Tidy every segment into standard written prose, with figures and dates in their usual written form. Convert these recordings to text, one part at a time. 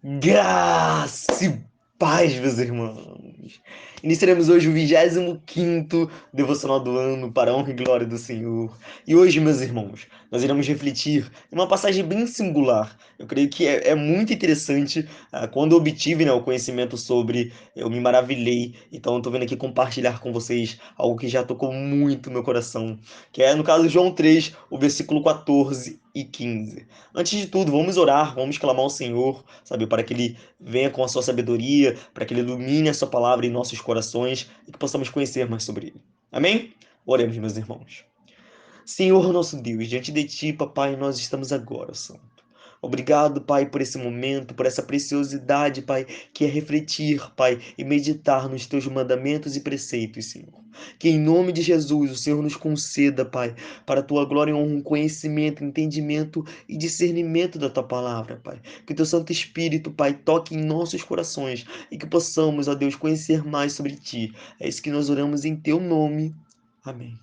Graça e paz, meus irmãos. Iniciaremos hoje o 25º devocional do ano para a honra e glória do Senhor. E hoje, meus irmãos, nós iremos refletir em uma passagem bem singular. Eu creio que é muito interessante. Quando eu obtive, né, o conhecimento sobre, eu me maravilhei. Então, eu estou vendo aqui compartilhar com vocês algo que já tocou muito meu coração, que é, no caso, João 3, o versículo 14 e 15. Antes de tudo, vamos orar, vamos clamar ao Senhor, sabe, para que Ele venha com a sua sabedoria, para que Ele ilumine a sua palavra em nossos corações e que possamos conhecer mais sobre Ele. Amém? Oremos, meus irmãos. Senhor nosso Deus, diante de Ti, Papai, nós estamos agora, Santo. Obrigado, Pai, por esse momento, por essa preciosidade, Pai, que é refletir, Pai, e meditar nos Teus mandamentos e preceitos, Senhor. Que em nome de Jesus o Senhor nos conceda, Pai, para a Tua glória e honra, um conhecimento, entendimento e discernimento da Tua palavra, Pai. Que o Teu Santo Espírito, Pai, toque em nossos corações e que possamos, ó Deus, conhecer mais sobre Ti. É isso que nós oramos em Teu nome. Amém.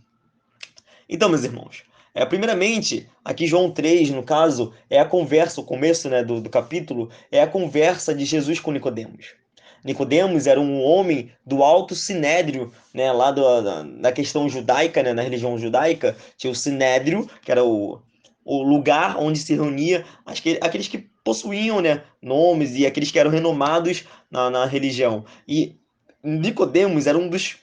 Então, meus irmãos, primeiramente, aqui João 3, no caso, é a conversa, o começo, né, do capítulo, é a conversa de Jesus com Nicodemos. Nicodemos era um homem do alto sinédrio, né, lá da questão judaica, né, na religião judaica, tinha o sinédrio, que era o lugar onde se reunia aqueles que possuíam, né, nomes e aqueles que eram renomados na religião. E Nicodemos era um dos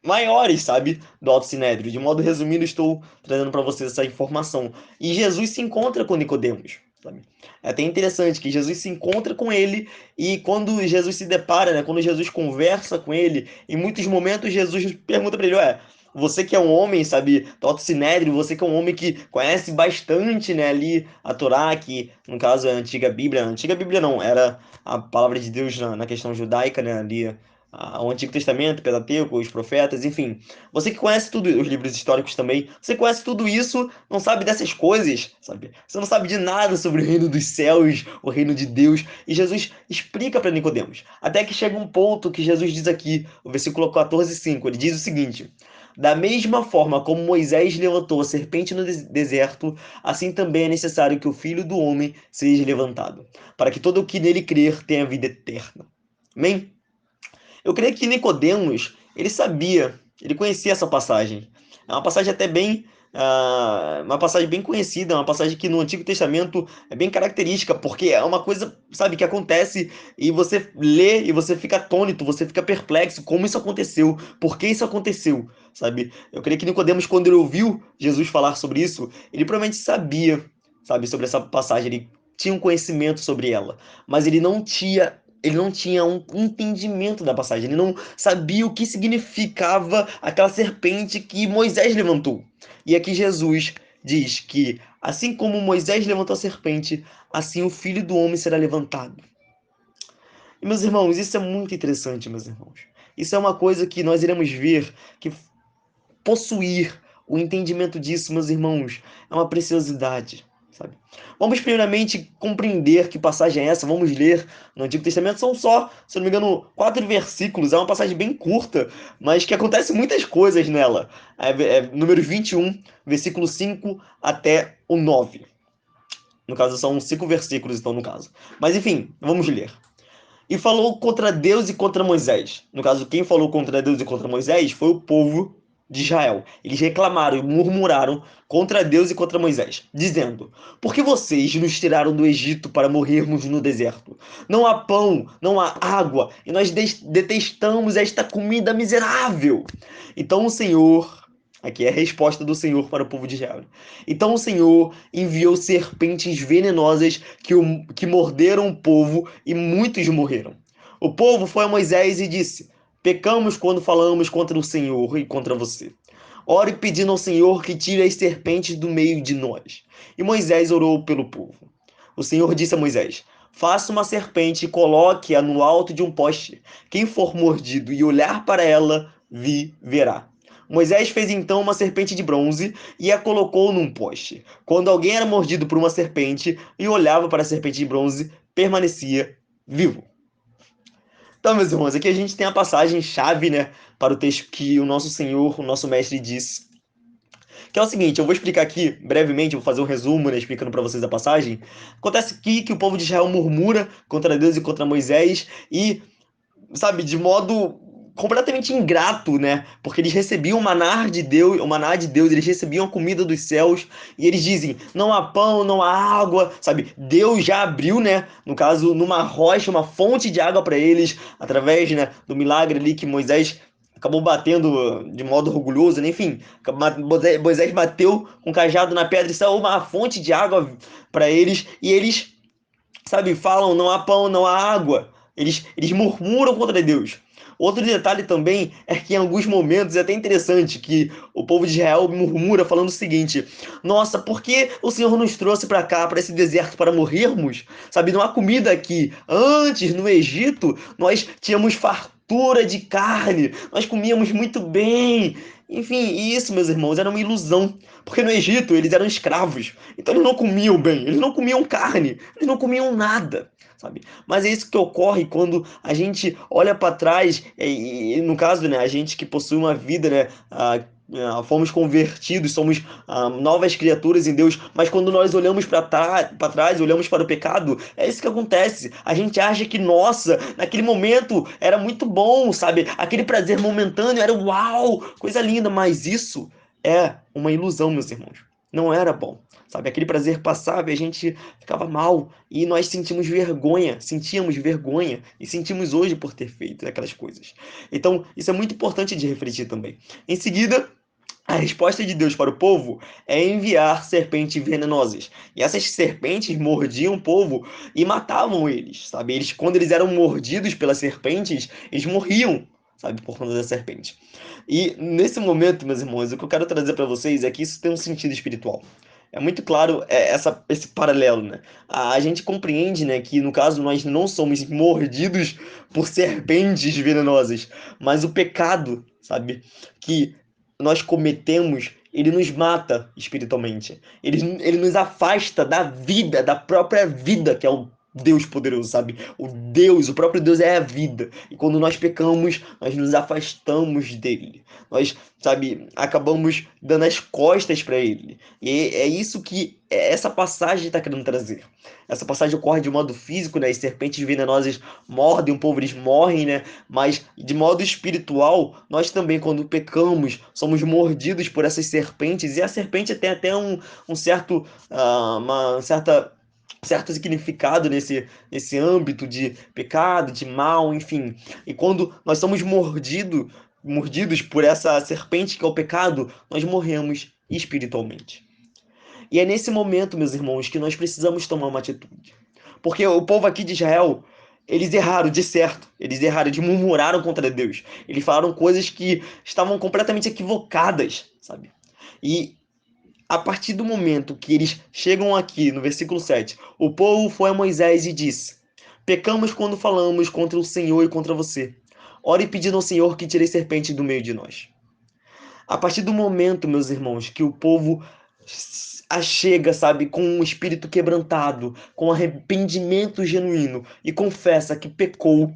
maiores, sabe, do Alto Sinédrio. De modo resumido, estou trazendo para vocês essa informação. E Jesus se encontra com Nicodemos, sabe? É até interessante que Jesus se encontra com ele e quando Jesus se depara, né, quando Jesus conversa com ele, em muitos momentos Jesus pergunta para ele, ué, você que é um homem, sabe, do Alto Sinédrio, você que é um homem que conhece bastante, né, ali a Torá, que no caso é a antiga Bíblia não, era a palavra de Deus na questão judaica, né, ali o Antigo Testamento, Pentateuco, os profetas, enfim. Você que conhece tudo, os livros históricos também, você conhece tudo isso, não sabe dessas coisas, sabe? Você não sabe de nada sobre o reino dos céus, o reino de Deus. E Jesus explica para Nicodemos. Até que chega um ponto que Jesus diz aqui, o versículo 14:5, ele diz o seguinte: da mesma forma como Moisés levantou a serpente no deserto, assim também é necessário que o Filho do Homem seja levantado, para que todo o que nele crer tenha vida eterna. Amém? Eu creio que Nicodemos, ele sabia, ele conhecia essa passagem. É uma passagem até bem, uma passagem bem conhecida, uma passagem que no Antigo Testamento é bem característica, porque é uma coisa, sabe, que acontece e você lê e você fica atônito, você fica perplexo, como isso aconteceu, por que isso aconteceu, sabe? Eu creio que Nicodemos, quando ele ouviu Jesus falar sobre isso, ele provavelmente sabia, sabe, sobre essa passagem, ele tinha um conhecimento sobre ela, mas ele não tinha um entendimento da passagem, ele não sabia o que significava aquela serpente que Moisés levantou. E aqui Jesus diz que, assim como Moisés levantou a serpente, assim o Filho do Homem será levantado. E, meus irmãos, isso é muito interessante, meus irmãos. Isso é uma coisa que nós iremos ver, que possuir o entendimento disso, meus irmãos, é uma preciosidade, sabe? Vamos primeiramente compreender que passagem é essa. Vamos ler no Antigo Testamento. São só, se eu não me engano, 4 versículos. É uma passagem bem curta, mas que acontece muitas coisas nela. Números 21, versículo 5 até o 9. No caso, são 5 versículos, então, no caso. Mas, enfim, vamos ler. E falou contra Deus e contra Moisés. No caso, quem falou contra Deus e contra Moisés foi o povo de Israel. Eles reclamaram e murmuraram contra Deus e contra Moisés, dizendo: por que vocês nos tiraram do Egito para morrermos no deserto? Não há pão, não há água, e nós detestamos esta comida miserável. Então o Senhor. Aqui é a resposta do Senhor para o povo de Israel. Então o Senhor enviou serpentes venenosas que morderam o povo e muitos morreram. O povo foi a Moisés e disse: pecamos quando falamos contra o Senhor e contra você. Ore pedindo ao Senhor que tire as serpentes do meio de nós. E Moisés orou pelo povo. O Senhor disse a Moisés: faça uma serpente e coloque-a no alto de um poste. Quem for mordido e olhar para ela, viverá. Moisés fez então uma serpente de bronze e a colocou num poste. Quando alguém era mordido por uma serpente e olhava para a serpente de bronze, permanecia vivo. Então, meus irmãos, aqui a gente tem a passagem chave, né, para o texto que o nosso Senhor, o nosso mestre diz Que é o seguinte, eu vou explicar aqui brevemente, vou fazer um resumo, né, explicando para vocês a passagem. Acontece aqui que o povo de Israel murmura contra Deus e contra Moisés e, sabe, de modo completamente ingrato, né? Porque eles recebiam o maná de Deus, eles recebiam a comida dos céus e eles dizem: "Não há pão, não há água", sabe? Deus já abriu, né, no caso, numa rocha, uma fonte de água para eles através, né, do milagre ali que Moisés acabou batendo de modo orgulhoso, né? Enfim, Moisés bateu com o cajado na pedra e saiu uma fonte de água para eles e eles, sabe, falam: "Não há pão, não há água". Eles murmuram contra Deus. Outro detalhe também é que em alguns momentos é até interessante que o povo de Israel murmura falando o seguinte: "Nossa, por que o Senhor nos trouxe para cá, para esse deserto, para morrermos? Sabe, não há comida aqui. Antes, no Egito, nós tínhamos fartura de carne, nós comíamos muito bem." Enfim, isso, meus irmãos, era uma ilusão. Porque no Egito eles eram escravos. Então eles não comiam bem, eles não comiam carne, eles não comiam nada, sabe? Mas é isso que ocorre quando a gente olha para trás, no caso, né, a gente que possui uma vida, né, fomos convertidos, somos novas criaturas em Deus, mas quando nós olhamos para trás, olhamos para o pecado, é isso que acontece. A gente acha que, nossa, naquele momento era muito bom, sabe? Aquele prazer momentâneo era uau, coisa linda, mas isso é uma ilusão, meus irmãos. Não era bom, sabe? Aquele prazer passava e a gente ficava mal e nós sentíamos vergonha e sentimos hoje por ter feito aquelas coisas. Então, isso é muito importante de refletir também. Em seguida, a resposta de Deus para o povo é enviar serpentes venenosas. E essas serpentes mordiam o povo e matavam eles, sabe? Eles, quando eles eram mordidos pelas serpentes, eles morriam, sabe, por conta da serpente. E nesse momento, meus irmãos, o que eu quero trazer para vocês é que isso tem um sentido espiritual. É muito claro esse paralelo, né? A gente compreende, né, que no caso nós não somos mordidos por serpentes venenosas, mas o pecado, sabe, que nós cometemos, ele nos mata espiritualmente. Ele nos afasta da vida, da própria vida, que é o Deus poderoso, sabe? O próprio Deus é a vida. E quando nós pecamos, nós nos afastamos dele. Nós, sabe, acabamos dando as costas para ele. E é isso que essa passagem está querendo trazer. Essa passagem ocorre de modo físico, né? As serpentes venenosas mordem o povo, eles morrem, né? Mas de modo espiritual, nós também, quando pecamos, somos mordidos por essas serpentes. E a serpente tem até um certo, uma certa certo significado nesse âmbito de pecado, de mal, enfim. E quando nós somos mordidos por essa serpente que é o pecado, nós morremos espiritualmente. E é nesse momento, meus irmãos, que nós precisamos tomar uma atitude. Porque o povo aqui de Israel, eles erraram, de certo. Eles erraram, eles murmuraram contra Deus. Eles falaram coisas que estavam completamente equivocadas, sabe? E a partir do momento que eles chegam aqui, no versículo 7, o povo foi a Moisés e disse: "Pecamos quando falamos contra o Senhor e contra você. Ore pedindo ao Senhor que tire a serpente do meio de nós." A partir do momento, meus irmãos, que o povo achega, sabe, com um espírito quebrantado, com arrependimento genuíno e confessa que pecou,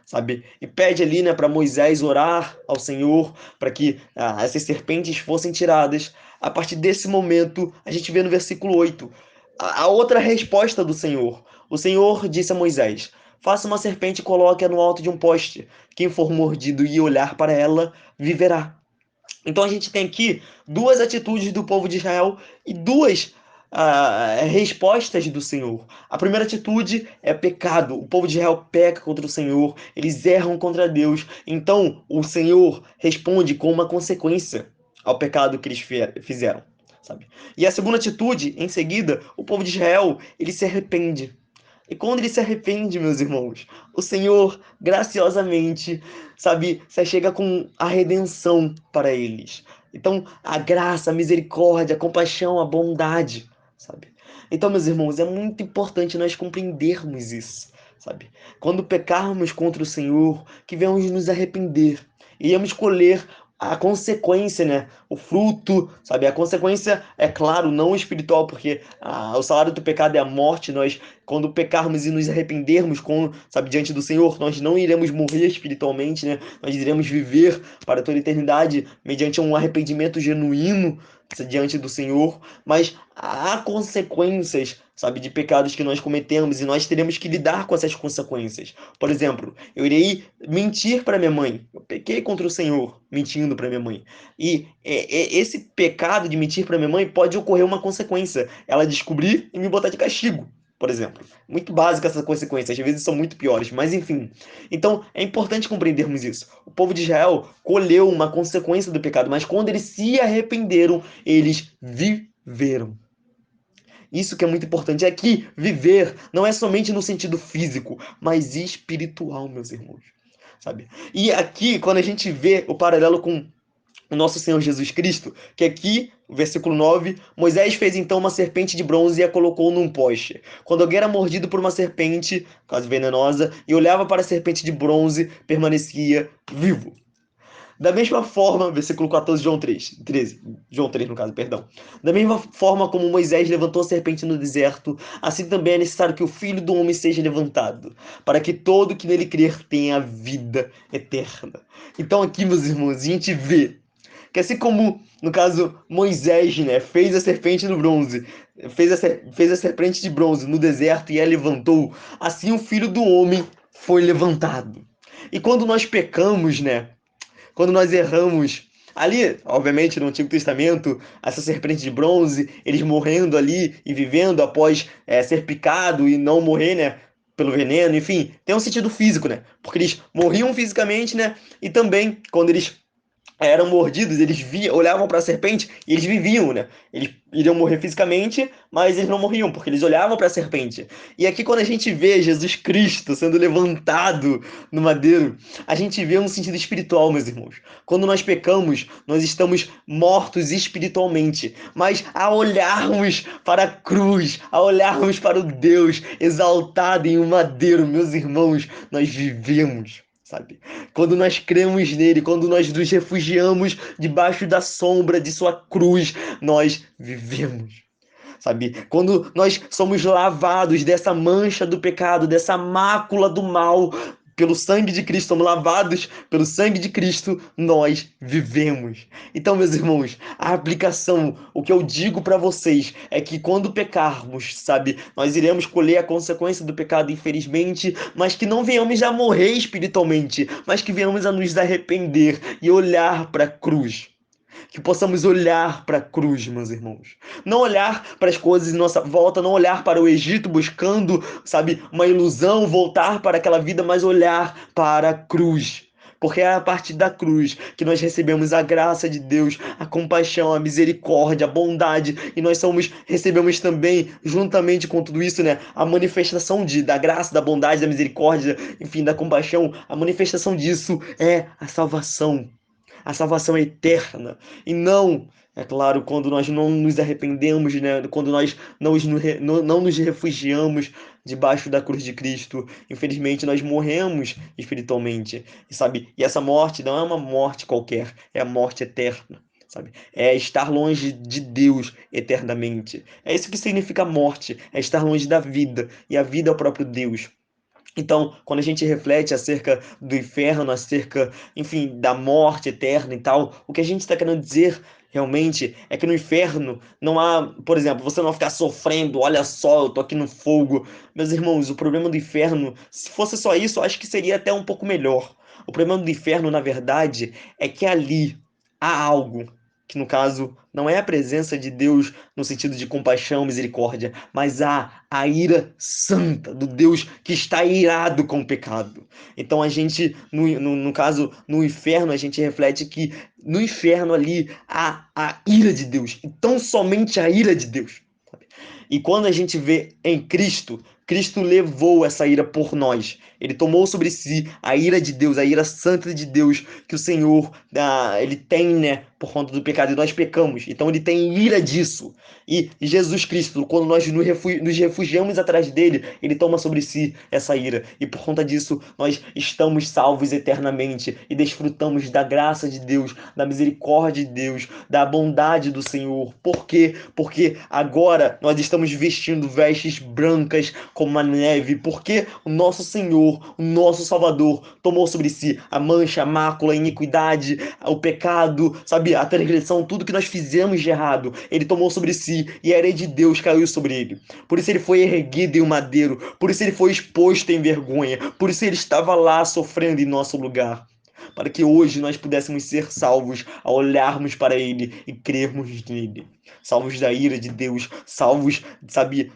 sabe, e pede ali, né, para Moisés orar ao Senhor para que essas serpentes fossem tiradas. A partir desse momento, a gente vê no versículo 8 a outra resposta do Senhor. O Senhor disse a Moisés: "Faça uma serpente e coloque-a no alto de um poste. Quem for mordido e olhar para ela, viverá." Então a gente tem aqui duas atitudes do povo de Israel e duas respostas do Senhor. A primeira atitude é pecado. O povo de Israel peca contra o Senhor, eles erram contra Deus. Então o Senhor responde com uma consequência ao pecado que eles fizeram, sabe? E a segunda atitude, em seguida, o povo de Israel, ele se arrepende. E quando ele se arrepende, meus irmãos, o Senhor graciosamente, sabe, se chega com a redenção para eles. Então, a graça, a misericórdia, a compaixão, a bondade, sabe? Então, meus irmãos, é muito importante nós compreendermos isso, sabe? Quando pecarmos contra o Senhor, que venhamos nos arrepender. Iremos colher a consequência, né? O fruto, sabe? A consequência, é claro, não espiritual, porque o salário do pecado é a morte. Nós, quando pecarmos e nos arrependermos, sabe, diante do Senhor, nós não iremos morrer espiritualmente, né? Nós iremos viver para toda a eternidade mediante um arrependimento genuíno, diante do Senhor, mas há consequências, sabe, de pecados que nós cometemos e nós teremos que lidar com essas consequências. Por exemplo, eu irei mentir para minha mãe. Eu pequei contra o Senhor mentindo para minha mãe. E esse pecado de mentir para minha mãe pode ocorrer uma consequência, ela descobrir e me botar de castigo. Por exemplo, muito básica essa consequência, às vezes são muito piores, mas enfim. Então é importante compreendermos isso. O povo de Israel colheu uma consequência do pecado, mas quando eles se arrependeram, eles viveram. Isso que é muito importante. Aqui, viver não é somente no sentido físico, mas espiritual, meus irmãos. Sabe? E aqui, quando a gente vê o paralelo com o nosso Senhor Jesus Cristo, que aqui, versículo 9, Moisés fez então uma serpente de bronze e a colocou num poste. Quando alguém era mordido por uma serpente, quase venenosa, e olhava para a serpente de bronze, permanecia vivo. Da mesma forma, versículo 14, João 3, 13, João 3 no caso, perdão. Da mesma forma como Moisés levantou a serpente no deserto, assim também é necessário que o Filho do Homem seja levantado, para que todo que nele crer tenha vida eterna. Então aqui, meus irmãos, a gente vê que assim como, no caso, Moisés, né, fez a serpente no bronze, fez a serpente de bronze no deserto e a levantou, assim o Filho do Homem foi levantado. E quando nós pecamos, né, quando nós erramos, ali, obviamente, no Antigo Testamento, essa serpente de bronze, eles morrendo ali e vivendo após ser picado e não morrer, né? Pelo veneno, enfim, tem um sentido físico, né? Porque eles morriam fisicamente, né? E também, quando eles eram mordidos, eles olhavam para a serpente e eles viviam, né? Eles iriam morrer fisicamente, mas eles não morriam, porque eles olhavam para a serpente. E aqui, quando a gente vê Jesus Cristo sendo levantado no madeiro, a gente vê um sentido espiritual, meus irmãos. Quando nós pecamos, nós estamos mortos espiritualmente. Mas a olharmos para a cruz, a olharmos para o Deus exaltado em um madeiro, meus irmãos, nós vivemos. Sabe? Quando nós cremos nele, quando nós nos refugiamos debaixo da sombra de sua cruz, nós vivemos. Sabe? Quando nós somos lavados dessa mancha do pecado, dessa mácula do mal, pelo sangue de Cristo, somos lavados pelo sangue de Cristo, nós vivemos. Então, meus irmãos, a aplicação, o que eu digo para vocês é que quando pecarmos, sabe, nós iremos colher a consequência do pecado, infelizmente, mas que não venhamos a morrer espiritualmente, mas que venhamos a nos arrepender e olhar para a cruz. Que possamos olhar para a cruz, meus irmãos. Não olhar para as coisas em nossa volta, não olhar para o Egito buscando, sabe, uma ilusão, voltar para aquela vida, mas olhar para a cruz. Porque é a partir da cruz que nós recebemos a graça de Deus, a compaixão, a misericórdia, a bondade, e nós recebemos também, juntamente com tudo isso, né, a manifestação da graça, da bondade, da misericórdia, enfim, da compaixão. A manifestação disso é a salvação. A salvação é eterna. E não, é claro, quando nós não nos arrependemos, né? Quando nós não nos refugiamos debaixo da cruz de Cristo, infelizmente nós morremos espiritualmente, sabe? E essa morte não é uma morte qualquer, é a morte eterna. Sabe? É estar longe de Deus eternamente. É isso que significa morte, é estar longe da vida, e a vida é o próprio Deus. Então, quando a gente reflete acerca do inferno, acerca, enfim, da morte eterna e tal, o que a gente está querendo dizer realmente é que no inferno não há, por exemplo, você não vai ficar sofrendo, olha só, eu tô aqui no fogo. Meus irmãos, o problema do inferno, se fosse só isso, eu acho que seria até um pouco melhor. O problema do inferno, na verdade, é que ali há algo que, no caso, não é a presença de Deus no sentido de compaixão, misericórdia, mas a ira santa do Deus que está irado com o pecado. Então a gente, no caso, no inferno, a gente reflete que no inferno ali há a ira de Deus, e tão somente a ira de Deus. E quando a gente vê em Cristo, Cristo levou essa ira por nós. Ele tomou sobre si a ira de Deus, a ira santa de Deus que o Senhor ele tem, né, por conta do pecado. E nós pecamos. Então ele tem ira disso. E Jesus Cristo, quando nós nos refugiamos atrás dele, ele toma sobre si essa ira. E por conta disso, nós estamos salvos eternamente e desfrutamos da graça de Deus, da misericórdia de Deus, da bondade do Senhor. Por quê? Porque agora nós estamos vestindo vestes brancas como a neve, porque o nosso Senhor, o nosso Salvador, tomou sobre si a mancha, a mácula, a iniquidade, o pecado, sabe? sabe, a transgressão, tudo que nós fizemos de errado, ele tomou sobre si e a ira de Deus caiu sobre ele. Por isso ele foi erguido em um madeiro, por isso ele foi exposto em vergonha, por isso ele estava lá sofrendo em nosso lugar. Para que hoje nós pudéssemos ser salvos ao olharmos para ele e crermos nele. Salvos da ira de Deus, salvos, sabe,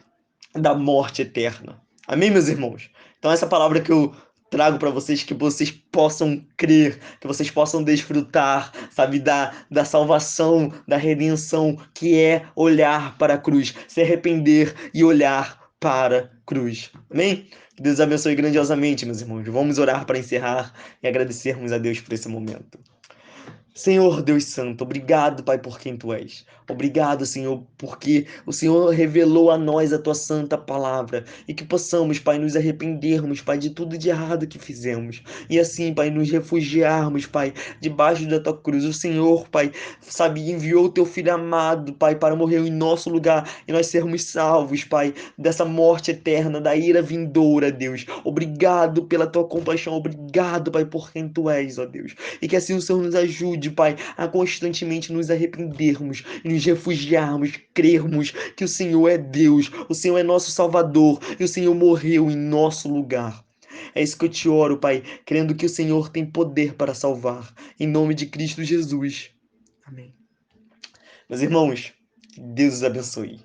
da morte eterna. Amém, meus irmãos? Então, essa palavra que eu trago para vocês, que vocês possam crer, que vocês possam desfrutar, sabe, da salvação, da redenção, que é olhar para a cruz, se arrepender e olhar para a cruz. Amém? Que Deus abençoe grandiosamente, meus irmãos. Vamos orar para encerrar e agradecermos a Deus por esse momento. Senhor Deus Santo, obrigado, Pai, por quem Tu és. Obrigado, Senhor, porque o Senhor revelou a nós a Tua santa palavra e que possamos, Pai, nos arrependermos, Pai, de tudo de errado que fizemos e assim, Pai, nos refugiarmos, Pai, debaixo da Tua cruz. O Senhor, Pai, sabe, enviou o Teu Filho amado, Pai, para morrer em nosso lugar e nós sermos salvos, Pai, dessa morte eterna, da ira vindoura, Deus. Obrigado pela Tua compaixão, obrigado, Pai, por quem Tu és, ó Deus. E que assim o Senhor nos ajude, Pai, a constantemente nos arrependermos e nos refugiarmos, crermos que o Senhor é Deus, o Senhor é nosso Salvador e o Senhor morreu em nosso lugar. É isso que eu te oro, Pai, crendo que o Senhor tem poder para salvar. Em nome de Cristo Jesus. Amém. Meus irmãos, que Deus os abençoe.